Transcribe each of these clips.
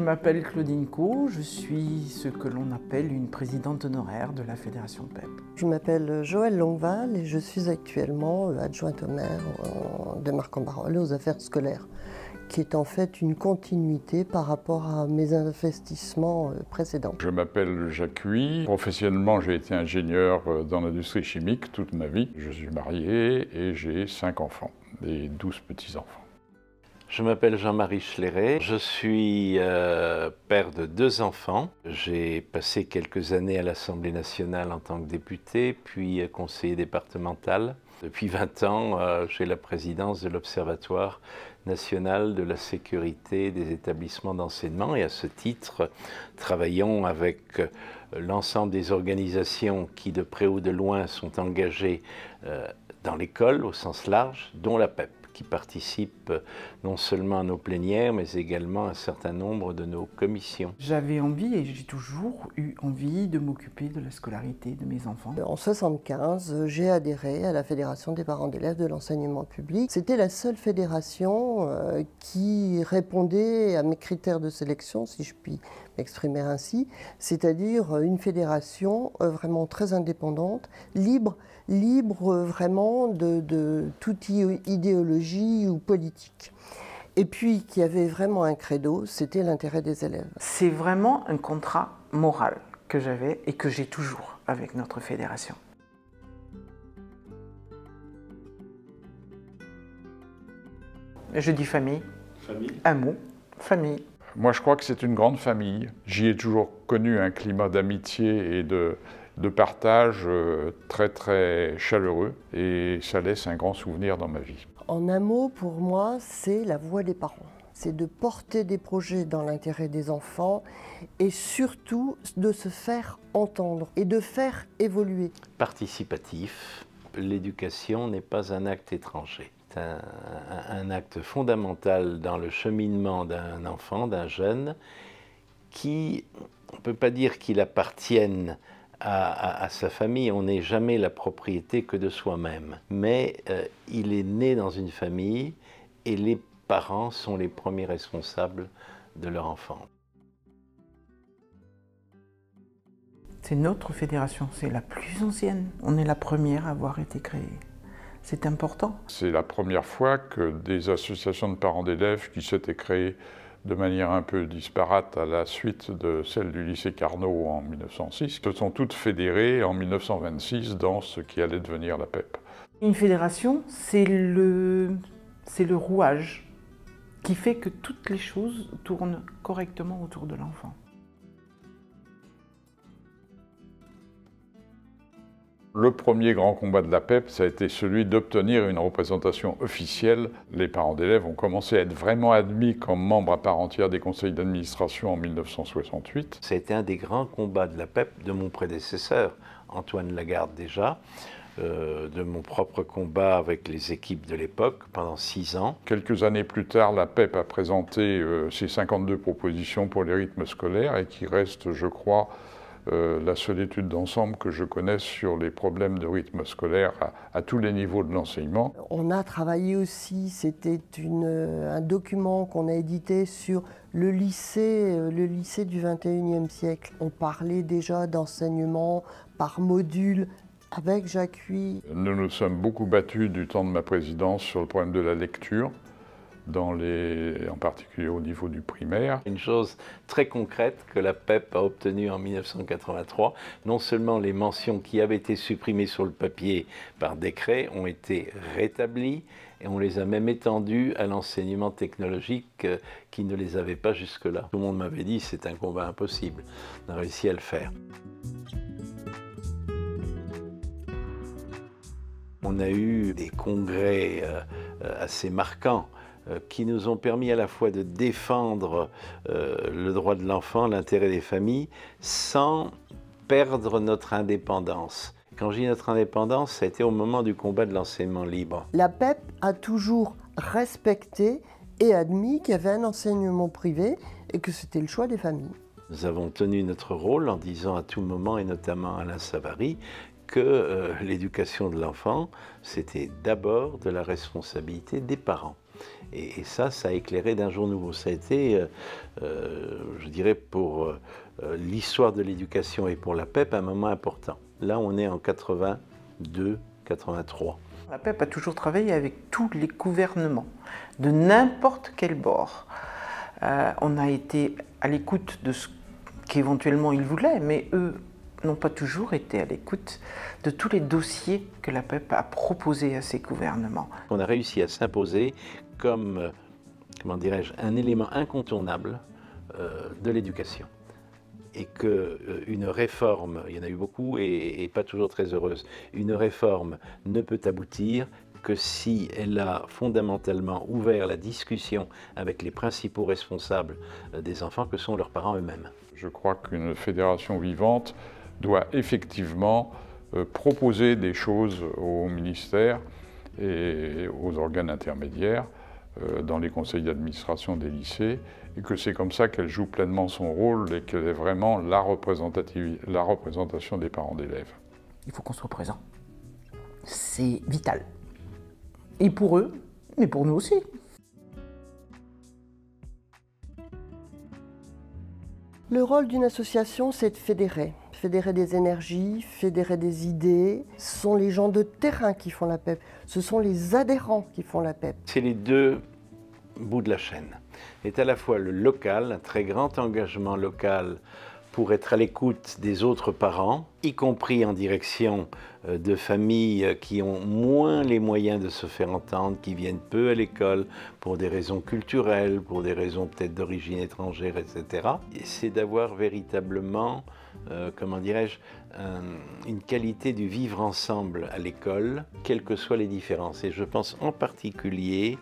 m'appelle Claudine Co, je suis ce que l'on appelle une présidente honoraire de la Fédération PEP. Je m'appelle Joëlle Longueval et je suis actuellement adjointe au maire de Marcq-en-Barœul aux affaires scolaires, qui est en fait une continuité par rapport à mes investissements précédents. Je m'appelle Jacques Huy. Professionnellement, j'ai été ingénieur dans l'industrie chimique toute ma vie. Je suis marié et j'ai 5 enfants et 12 petits-enfants. Je m'appelle Jean-Marie Schleré, je suis père de 2 enfants. J'ai passé quelques années à l'Assemblée nationale en tant que député, puis conseiller départemental. Depuis 20 ans, j'ai la présidence de l'Observatoire national de la sécurité des établissements d'enseignement et à ce titre, travaillons avec l'ensemble des organisations qui de près ou de loin sont engagées dans l'école au sens large, dont la PEP, qui participe non seulement à nos plénières, mais également à un certain nombre de nos commissions. J'avais envie, et j'ai toujours eu envie, de m'occuper de la scolarité de mes enfants. En 1975, j'ai adhéré à la Fédération des parents d'élèves de l'enseignement public. C'était la seule fédération qui répondait à mes critères de sélection, si je puis m'exprimer ainsi, c'est-à-dire une fédération vraiment très indépendante, libre vraiment de toute idéologie ou politique. Et puis, qui avait vraiment un credo, c'était l'intérêt des élèves. C'est vraiment un contrat moral que j'avais et que j'ai toujours avec notre fédération. Je dis famille. Famille. Un mot, famille. Moi, je crois que c'est une grande famille. J'y ai toujours connu un climat d'amitié et de partage très très chaleureux et ça laisse un grand souvenir dans ma vie. En un mot, pour moi, c'est la voix des parents. C'est de porter des projets dans l'intérêt des enfants et surtout de se faire entendre et de faire évoluer. Participatif, l'éducation n'est pas un acte étranger. C'est un acte fondamental dans le cheminement d'un enfant, d'un jeune, qui, on ne peut pas dire qu'il appartienne à sa famille, on n'est jamais la propriété que de soi-même. Mais il est né dans une famille et les parents sont les premiers responsables de leur enfant. C'est notre fédération, c'est la plus ancienne. On est la première à avoir été créée. C'est important. C'est la première fois que des associations de parents d'élèves qui s'étaient créées de manière un peu disparate à la suite de celle du lycée Carnot en 1906, se sont toutes fédérées en 1926 dans ce qui allait devenir la PEP. Une fédération, c'est le rouage qui fait que toutes les choses tournent correctement autour de l'enfant. Le premier grand combat de la PEP, ça a été celui d'obtenir une représentation officielle. Les parents d'élèves ont commencé à être vraiment admis comme membres à part entière des conseils d'administration en 1968. Ça a été un des grands combats de la PEP, de mon prédécesseur, Antoine Lagarde déjà, de mon propre combat avec les équipes de l'époque pendant 6 ans. Quelques années plus tard, la PEP a présenté ses 52 propositions pour les rythmes scolaires et qui reste, je crois, la seule étude d'ensemble que je connaisse sur les problèmes de rythme scolaire à tous les niveaux de l'enseignement. On a travaillé aussi, c'était un document qu'on a édité sur le lycée du 21e siècle. On parlait déjà d'enseignement par module avec Jacques Huy. Nous nous sommes beaucoup battus du temps de ma présidence sur le problème de la lecture, en particulier au niveau du primaire. Une chose très concrète que la PEP a obtenue en 1983, non seulement les mentions qui avaient été supprimées sur le papier par décret ont été rétablies, et on les a même étendues à l'enseignement technologique qui ne les avait pas jusque-là. Tout le monde m'avait dit c'est un combat impossible. On a réussi à le faire. On a eu des congrès assez marquants qui nous ont permis à la fois de défendre le droit de l'enfant, l'intérêt des familles, sans perdre notre indépendance. Quand je dis notre indépendance, ça a été au moment du combat de l'enseignement libre. La PEP a toujours respecté et admis qu'il y avait un enseignement privé et que c'était le choix des familles. Nous avons tenu notre rôle en disant à tout moment, et notamment à Alain Savary, que l'éducation de l'enfant, c'était d'abord de la responsabilité des parents. Et ça a éclairé d'un jour nouveau. Ça a été, je dirais, pour l'histoire de l'éducation et pour la PEP, un moment important. Là, on est en 82, 83. La PEP a toujours travaillé avec tous les gouvernements, de n'importe quel bord. On a été à l'écoute de ce qu'éventuellement ils voulaient, mais eux n'ont pas toujours été à l'écoute de tous les dossiers que la PEP a proposés à ces gouvernements. On a réussi à s'imposer comme, comment dirais-je, un élément incontournable de l'éducation. Et qu'une réforme, il y en a eu beaucoup et pas toujours très heureuse, une réforme ne peut aboutir que si elle a fondamentalement ouvert la discussion avec les principaux responsables des enfants que sont leurs parents eux-mêmes. Je crois qu'une fédération vivante doit effectivement proposer des choses au ministère et aux organes intermédiaires dans les conseils d'administration des lycées, et que c'est comme ça qu'elle joue pleinement son rôle et qu'elle est vraiment la représentation des parents d'élèves. Il faut qu'on soit présent. C'est vital. Et pour eux, mais pour nous aussi. Le rôle d'une association, c'est de fédérer. Fédérer des énergies, fédérer des idées. Ce sont les gens de terrain qui font la PEP. Ce sont les adhérents qui font la PEP. C'est les deux bouts de la chaîne. C'est à la fois le local, un très grand engagement local pour être à l'écoute des autres parents, y compris en direction de familles qui ont moins les moyens de se faire entendre, qui viennent peu à l'école pour des raisons culturelles, pour des raisons peut-être d'origine étrangère, etc. Et c'est d'avoir véritablement, comment dirais-je, une qualité du vivre ensemble à l'école, quelles que soient les différences. Et je pense en particulier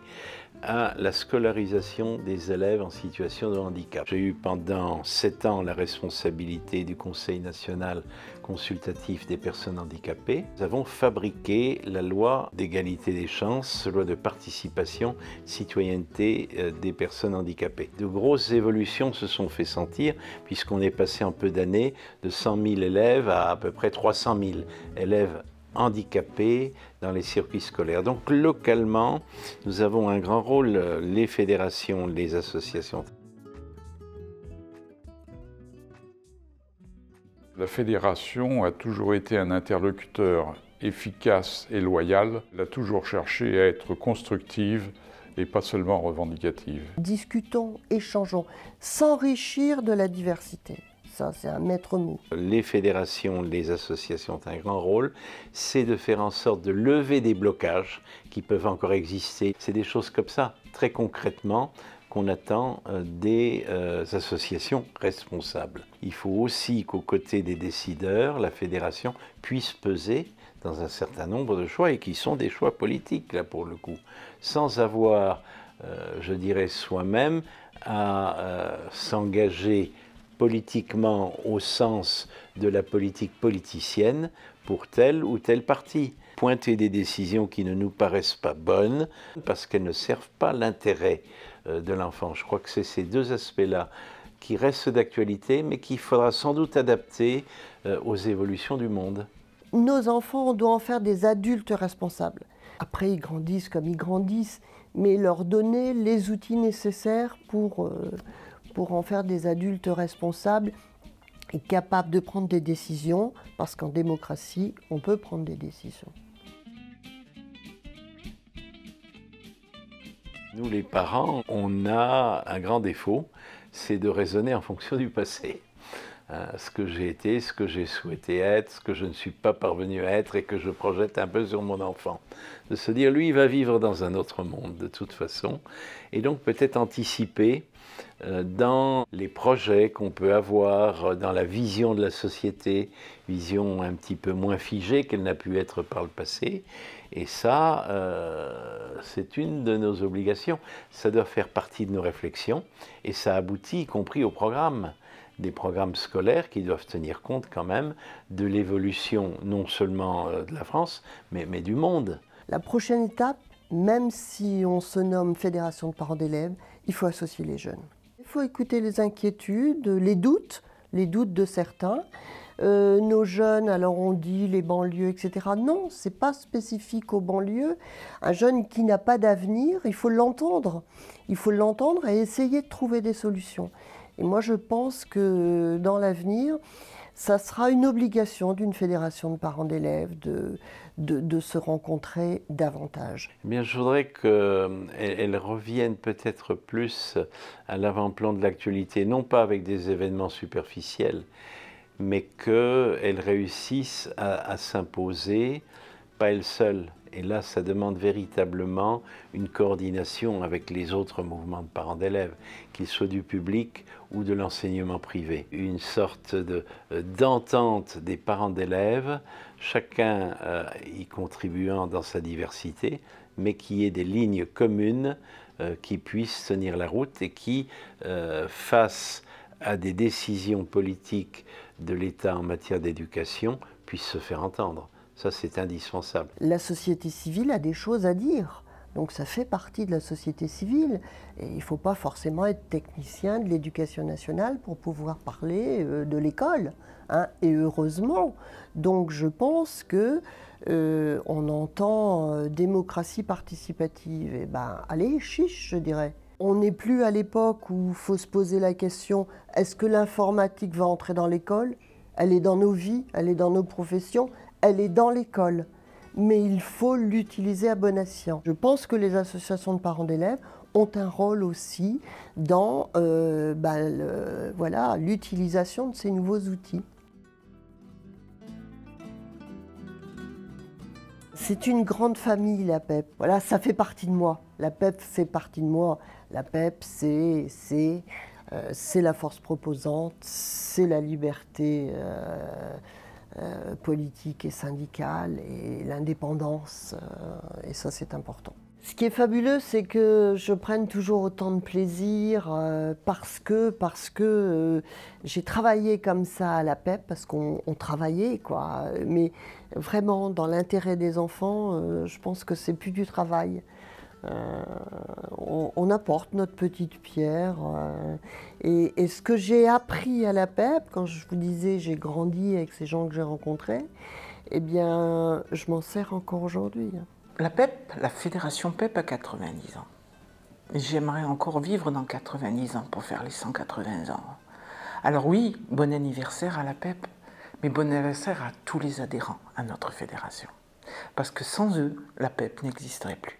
à la scolarisation des élèves en situation de handicap. J'ai eu pendant 7 ans la responsabilité du Conseil national consultatif des personnes handicapées. Nous avons fabriqué la loi d'égalité des chances, loi de participation, citoyenneté des personnes handicapées. De grosses évolutions se sont fait sentir puisqu'on est passé en peu d'années de 100 000 élèves à peu près 300 000 élèves handicapés dans les circuits scolaires. Donc localement, nous avons un grand rôle, les fédérations, les associations. La fédération a toujours été un interlocuteur efficace et loyal. Elle a toujours cherché à être constructive et pas seulement revendicative. Discutons, échangeons, s'enrichir de la diversité. Ça, c'est un maître mot. Les fédérations, les associations ont un grand rôle, c'est de faire en sorte de lever des blocages qui peuvent encore exister. C'est des choses comme ça, très concrètement, qu'on attend des associations responsables. Il faut aussi qu'aux côtés des décideurs, la fédération puisse peser dans un certain nombre de choix, et qui sont des choix politiques, là, pour le coup, sans avoir, je dirais, soi-même à s'engager politiquement au sens de la politique politicienne pour tel ou tel parti. Pointer des décisions qui ne nous paraissent pas bonnes parce qu'elles ne servent pas l'intérêt de l'enfant. Je crois que c'est ces deux aspects-là qui restent d'actualité, mais qu'il faudra sans doute adapter aux évolutions du monde. Nos enfants, on doit en faire des adultes responsables. Après, ils grandissent comme ils grandissent, mais leur donner les outils nécessaires pour en faire des adultes responsables et capables de prendre des décisions, parce qu'en démocratie, on peut prendre des décisions. Nous, les parents, on a un grand défaut, c'est de raisonner en fonction du passé. Ce que j'ai été, ce que j'ai souhaité être, ce que je ne suis pas parvenu à être et que je projette un peu sur mon enfant. De se dire, lui, il va vivre dans un autre monde de toute façon, et donc peut-être anticiper dans les projets qu'on peut avoir, dans la vision de la société, vision un petit peu moins figée qu'elle n'a pu être par le passé. Et ça, c'est une de nos obligations. Ça doit faire partie de nos réflexions, et ça aboutit y compris au programme. Des programmes scolaires qui doivent tenir compte quand même de l'évolution non seulement de la France, mais du monde. La prochaine étape, même si on se nomme Fédération de parents d'élèves, il faut associer les jeunes. Il faut écouter les inquiétudes, les doutes de certains, nos jeunes, alors on dit les banlieues, etc. Non, ce n'est pas spécifique aux banlieues. Un jeune qui n'a pas d'avenir, il faut l'entendre. Il faut l'entendre et essayer de trouver des solutions. Et moi, je pense que dans l'avenir, ça sera une obligation d'une fédération de parents d'élèves de se rencontrer davantage. Eh bien, je voudrais qu'elle revienne peut-être plus à l'avant-plan de l'actualité, non pas avec des événements superficiels, mais qu'elle réussisse à s'imposer, pas elle seule. Et là, ça demande véritablement une coordination avec les autres mouvements de parents d'élèves, qu'ils soient du public ou de l'enseignement privé. Une sorte d'entente des parents d'élèves, chacun y contribuant dans sa diversité, mais qui ait des lignes communes qui puissent tenir la route et qui, face à des décisions politiques de l'État en matière d'éducation, puissent se faire entendre. Ça, c'est indispensable. La société civile a des choses à dire. Donc ça fait partie de la société civile. Et il ne faut pas forcément être technicien de l'éducation nationale pour pouvoir parler de l'école. Hein, et heureusement. Donc je pense que on entend démocratie participative. Et ben, allez, chiche, je dirais. On n'est plus à l'époque où il faut se poser la question, est-ce que l'informatique va entrer dans l'école? Elle est dans nos vies, elle est dans nos professions, elle est dans l'école. Mais il faut l'utiliser à bon escient. Je pense que les associations de parents d'élèves ont un rôle aussi dans voilà, l'utilisation de ces nouveaux outils. C'est une grande famille, la PEP. Voilà, ça fait partie de moi. La PEP fait partie de moi. La PEP, c'est la force proposante, c'est la liberté politique et syndicale et l'indépendance. Et ça, c'est important. Ce qui est fabuleux, c'est que je prenne toujours autant de plaisir parce que j'ai travaillé comme ça à la PEP, parce qu'on travaillait, quoi. Mais vraiment, dans l'intérêt des enfants, je pense que c'est plus du travail. On apporte notre petite pierre. Et ce que j'ai appris à la PEP, quand je vous disais j'ai grandi avec ces gens que j'ai rencontrés, eh bien, je m'en sers encore aujourd'hui. La PEP, la fédération PEP a 90 ans. J'aimerais encore vivre dans 90 ans pour faire les 180 ans. Alors oui, bon anniversaire à la PEP, mais bon anniversaire à tous les adhérents à notre fédération. Parce que sans eux, la PEP n'existerait plus.